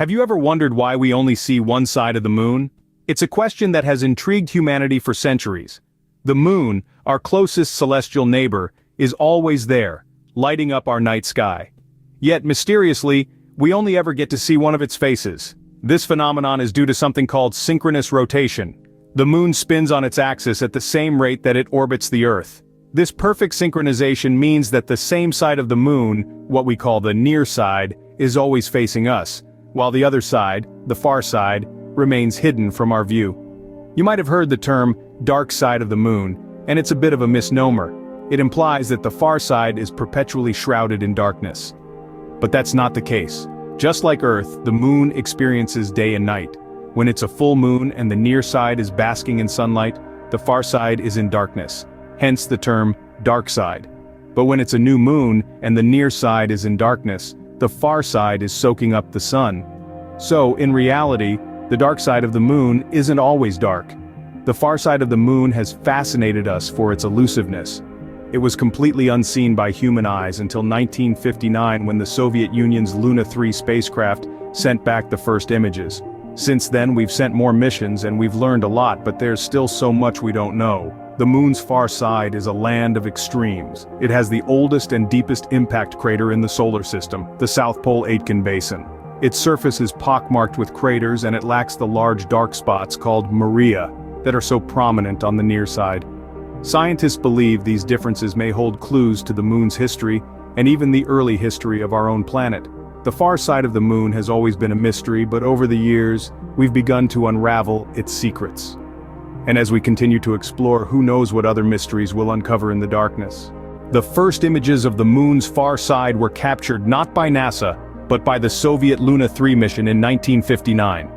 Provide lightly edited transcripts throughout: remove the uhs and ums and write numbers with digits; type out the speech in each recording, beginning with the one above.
Have you ever wondered why we only see one side of the moon? It's a question that has intrigued humanity for centuries. The moon, our closest celestial neighbor, is always there, lighting up our night sky. Yet mysteriously, we only ever get to see one of its faces. This phenomenon is due to something called synchronous rotation. The moon spins on its axis at the same rate that it orbits the Earth. This perfect synchronization means that the same side of the moon, what we call the near side, is always facing us, while the other side, the far side, remains hidden from our view. You might have heard the term dark side of the moon, and it's a bit of a misnomer. It implies that the far side is perpetually shrouded in darkness. But that's not the case. Just like Earth, the moon experiences day and night. When it's a full moon and the near side is basking in sunlight, the far side is in darkness. Hence the term dark side. But when it's a new moon and the near side is in darkness, the far side is soaking up the sun. So, in reality, the dark side of the moon isn't always dark. The far side of the moon has fascinated us for its elusiveness. It was completely unseen by human eyes until 1959 when the Soviet Union's Luna 3 spacecraft sent back the first images. Since then we've sent more missions and we've learned a lot, but there's still so much we don't know. The moon's far side is a land of extremes. It has the oldest and deepest impact crater in the solar system, the South Pole Aitken Basin. Its surface is pockmarked with craters and it lacks the large dark spots called Maria that are so prominent on the near side. Scientists believe these differences may hold clues to the moon's history and even the early history of our own planet. The far side of the moon has always been a mystery, but over the years, we've begun to unravel its secrets. And as we continue to explore, who knows what other mysteries we'll uncover in the darkness. The first images of the moon's far side were captured not by NASA, but by the Soviet Luna 3 mission in 1959.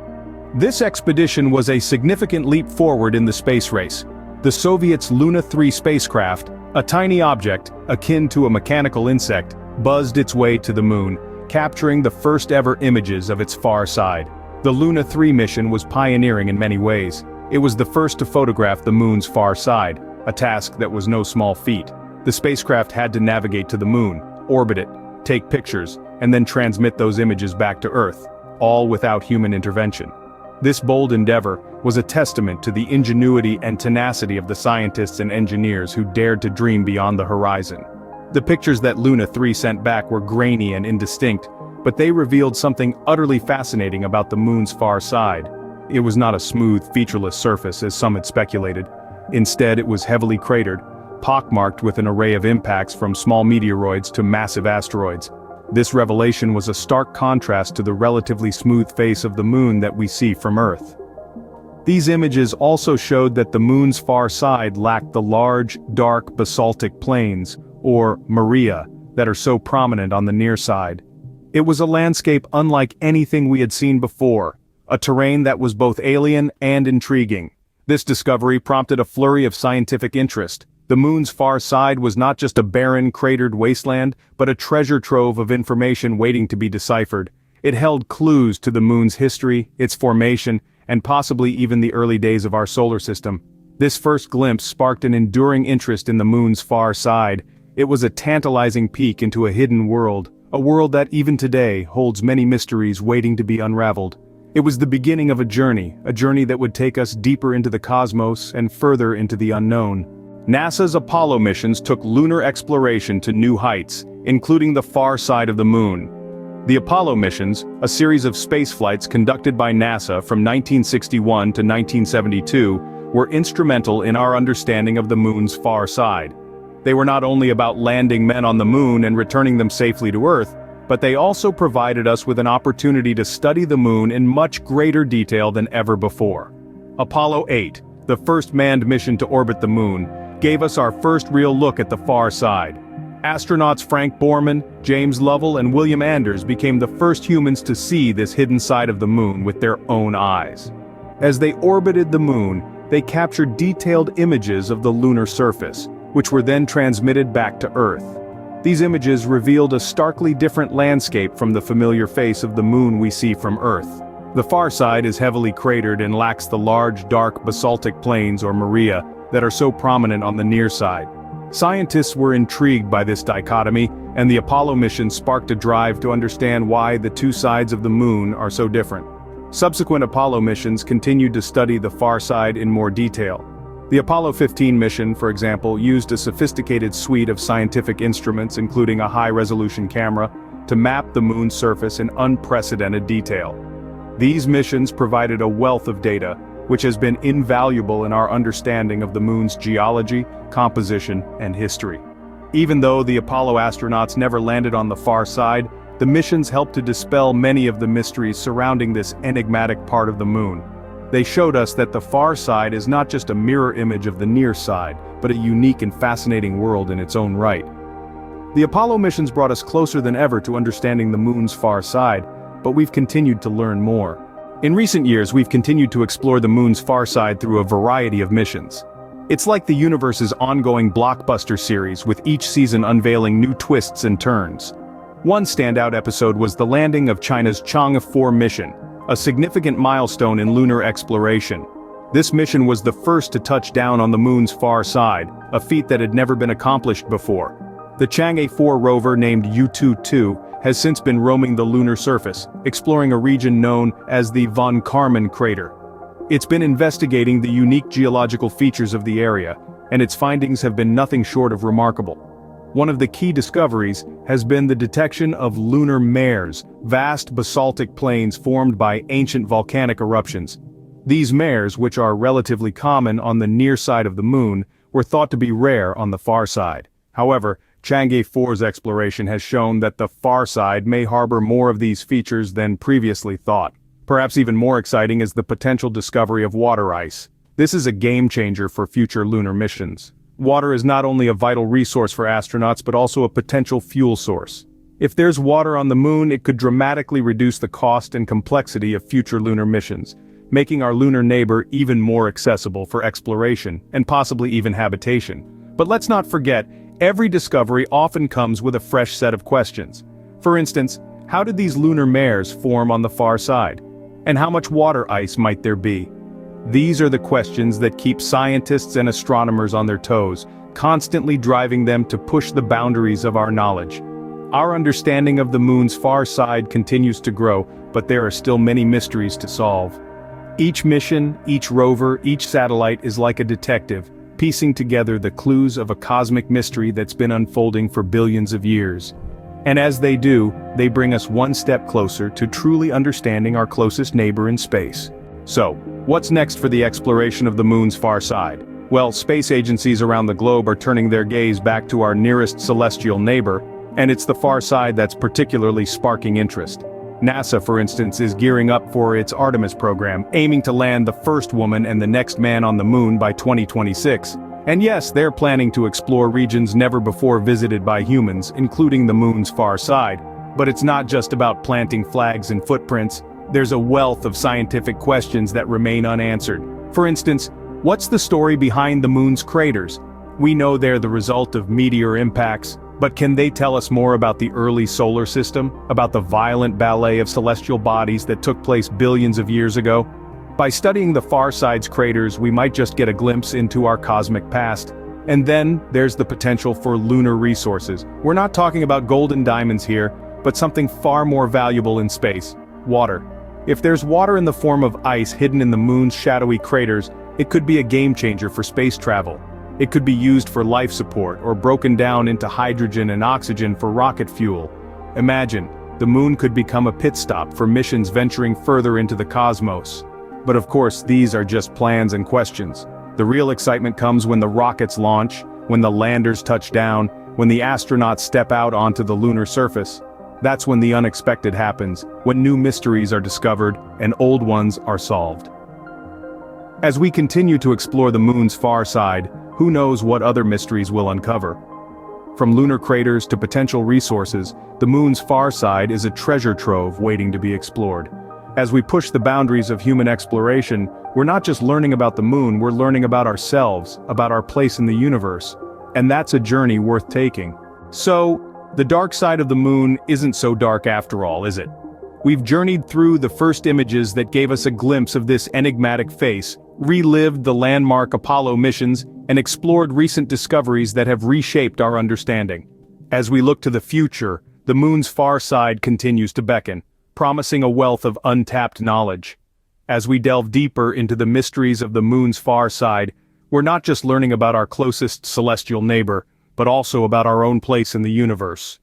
This expedition was a significant leap forward in the space race. The Soviets' Luna 3 spacecraft, a tiny object, akin to a mechanical insect, buzzed its way to the moon, capturing the first ever images of its far side. The Luna 3 mission was pioneering in many ways. It was the first to photograph the moon's far side, a task that was no small feat. The spacecraft had to navigate to the moon, orbit it, take pictures, and then transmit those images back to Earth, all without human intervention. This bold endeavor was a testament to the ingenuity and tenacity of the scientists and engineers who dared to dream beyond the horizon. The pictures that Luna 3 sent back were grainy and indistinct, but they revealed something utterly fascinating about the moon's far side. It was not a smooth, featureless surface as some had speculated. Instead, it was heavily cratered, pockmarked with an array of impacts from small meteoroids to massive asteroids. This revelation was a stark contrast to the relatively smooth face of the moon that we see from Earth. These images also showed that the moon's far side lacked the large, dark basaltic plains, or Maria, that are so prominent on the near side. It was a landscape unlike anything we had seen before, a terrain that was both alien and intriguing. This discovery prompted a flurry of scientific interest. The moon's far side was not just a barren, cratered wasteland, but a treasure trove of information waiting to be deciphered. It held clues to the moon's history, its formation, and possibly even the early days of our solar system. This first glimpse sparked an enduring interest in the moon's far side. It was a tantalizing peek into a hidden world, a world that even today holds many mysteries waiting to be unraveled. It was the beginning of a journey that would take us deeper into the cosmos and further into the unknown. NASA's Apollo missions took lunar exploration to new heights, including the far side of the moon. The Apollo missions, a series of space flights conducted by NASA from 1961 to 1972, were instrumental in our understanding of the moon's far side. They were not only about landing men on the moon and returning them safely to Earth, but they also provided us with an opportunity to study the moon in much greater detail than ever before. Apollo 8, the first manned mission to orbit the moon, gave us our first real look at the far side. Astronauts Frank Borman, James Lovell, and William Anders became the first humans to see this hidden side of the moon with their own eyes. As they orbited the moon, they captured detailed images of the lunar surface, which were then transmitted back to Earth. These images revealed a starkly different landscape from the familiar face of the moon we see from Earth. The far side is heavily cratered and lacks the large, dark basaltic plains or Maria that are so prominent on the near side. Scientists were intrigued by this dichotomy, and the Apollo mission sparked a drive to understand why the two sides of the moon are so different. Subsequent Apollo missions continued to study the far side in more detail. The Apollo 15 mission, for example, used a sophisticated suite of scientific instruments including a high-resolution camera to map the moon's surface in unprecedented detail. These missions provided a wealth of data, which has been invaluable in our understanding of the moon's geology, composition, and history. Even though the Apollo astronauts never landed on the far side, the missions helped to dispel many of the mysteries surrounding this enigmatic part of the moon. They showed us that the far side is not just a mirror image of the near side, but a unique and fascinating world in its own right. The Apollo missions brought us closer than ever to understanding the moon's far side, but we've continued to learn more. In recent years, we've continued to explore the moon's far side through a variety of missions. It's like the universe's ongoing blockbuster series, with each season unveiling new twists and turns. One standout episode was the landing of China's Chang'e 4 mission, a significant milestone in lunar exploration. This mission was the first to touch down on the moon's far side, a feat that had never been accomplished before. The Chang'e 4 rover named U-22 has since been roaming the lunar surface, exploring a region known as the von Karman crater. It's been investigating the unique geological features of the area, and its findings have been nothing short of remarkable. One of the key discoveries has been the detection of lunar mares, vast basaltic plains formed by ancient volcanic eruptions. These mares, which are relatively common on the near side of the moon, were thought to be rare on the far side. However, Chang'e 4's exploration has shown that the far side may harbor more of these features than previously thought. Perhaps even more exciting is the potential discovery of water ice. This is a game changer for future lunar missions. Water is not only a vital resource for astronauts but also a potential fuel source. If there's water on the moon, it could dramatically reduce the cost and complexity of future lunar missions, making our lunar neighbor even more accessible for exploration and possibly even habitation. But let's not forget, every discovery often comes with a fresh set of questions. For instance, how did these lunar mares form on the far side? And how much water ice might there be? These are the questions that keep scientists and astronomers on their toes, constantly driving them to push the boundaries of our knowledge. Our understanding of the moon's far side continues to grow, but there are still many mysteries to solve. Each mission, each rover, each satellite is like a detective, piecing together the clues of a cosmic mystery that's been unfolding for billions of years. And as they do, they bring us one step closer to truly understanding our closest neighbor in space. So, what's next for the exploration of the moon's far side? Well, space agencies around the globe are turning their gaze back to our nearest celestial neighbor, and it's the far side that's particularly sparking interest. NASA, for instance, is gearing up for its Artemis program, aiming to land the first woman and the next man on the moon by 2026. And yes, they're planning to explore regions never before visited by humans, including the moon's far side. But it's not just about planting flags and footprints. There's a wealth of scientific questions that remain unanswered. For instance, what's the story behind the moon's craters? We know they're the result of meteor impacts, but can they tell us more about the early solar system, about the violent ballet of celestial bodies that took place billions of years ago? By studying the far side's craters, we might just get a glimpse into our cosmic past. And then, there's the potential for lunar resources. We're not talking about gold and diamonds here, but something far more valuable in space: water. If there's water in the form of ice hidden in the moon's shadowy craters, it could be a game changer for space travel. It could be used for life support or broken down into hydrogen and oxygen for rocket fuel. Imagine, the moon could become a pit stop for missions venturing further into the cosmos. But of course, these are just plans and questions. The real excitement comes when the rockets launch, when the landers touch down, when the astronauts step out onto the lunar surface. That's when the unexpected happens, when new mysteries are discovered and old ones are solved. As we continue to explore the moon's far side, who knows what other mysteries we'll uncover? From lunar craters to potential resources, the moon's far side is a treasure trove waiting to be explored. As we push the boundaries of human exploration, we're not just learning about the moon, we're learning about ourselves, about our place in the universe. And that's a journey worth taking. So, the dark side of the moon isn't so dark after all, is it? We've journeyed through the first images that gave us a glimpse of this enigmatic face, relived the landmark Apollo missions, and explored recent discoveries that have reshaped our understanding. As we look to the future, the moon's far side continues to beckon, promising a wealth of untapped knowledge. As we delve deeper into the mysteries of the moon's far side, we're not just learning about our closest celestial neighbor, but also about our own place in the universe.